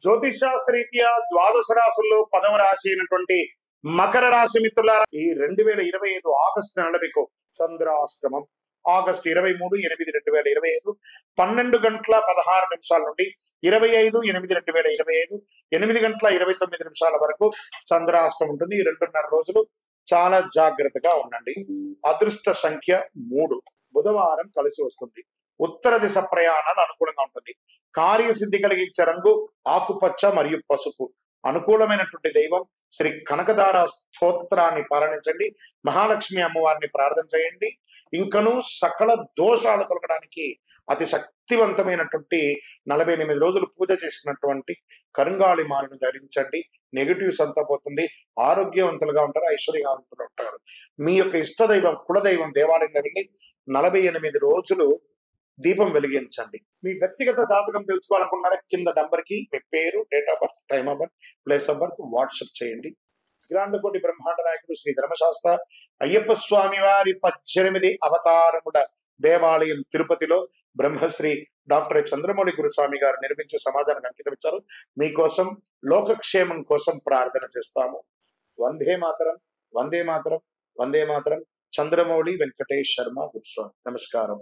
జ్యోతిష్ శాస్త్రరీత్యా ద్వాదశ రాశుల్లో 10వ రాశి అయినటువంటి మకర రాశి మిత్రులారా, ఈ 2025 ఆగస్టు నెల మీకు చంద్రాష్టమం. ఆగస్టు 23/8/2025 12:16 నుండి 25/8/2025 8:29 వరకు చంద్రాష్టమం ఉంటుంది. ఈ 2.5 రోజులు చాలా జాగ్రత్తగా ఉండండి. అదృష్ట సంఖ్య 3. బుధవారం కలిసి వస్తుంది. ఉత్తర దిశ ప్రయాణాలు అనుకూలంగా ఉంటుంది. కార్యసిద్ధి కలిగించే రంగు ఆకుపచ్చ మరియు పసుపు. అనుకూలమైనటువంటి దైవం శ్రీ కనకదార స్తోత్రాన్ని పారాయణించండి. మహాలక్ష్మి అమ్మవారిని ప్రార్థన చేయండి. ఇంకను సకల దోషాలు తొలగడానికి అతి శక్తివంతమైనటువంటి 48 రోజులు పూజ చేసినటువంటి కరుంగాళి మాలను ధరించండి. నెగిటివ్స్ అంతా పోతుంది. ఆరోగ్యవంతులుగా ఉంటారు, ఐశ్వర్యవంతులు ఉంటారు. మీ యొక్క ఇష్టదైవం కులదైవం దేవాలయంలో వెళ్ళి 48 రోజులు దీపం వెలిగించండి. మీ వ్యక్తిగత జాతకం తెలుసుకోవాలనుకున్నారా? కింద నంబర్ కి మీ పేరు, date of birth, time of birth, place of birth WhatsApp చేయండి. గ్రాండకోటి బ్రహ్మాండ నాయకుడు శ్రీ ధర్మశాస్త్ర అయ్యప్ప స్వామి వారి 18 అవతారముల దేవాలయం తిరుపతిలో బ్రహ్మశ్రీ డాక్టర్ చంద్రమౌళి గురుస్వామి గారు నిర్మించే సమాజానికి అంకితం ఇచ్చారు. మీకోసం లోకక్షేమం కోసం ప్రార్థన చేస్తాము. వందే మాతరం, వందే మాతరం, వందే మాతరం. చంద్రమౌళి వెంకటేష్ శర్మ గురుస్వామి. నమస్కారం.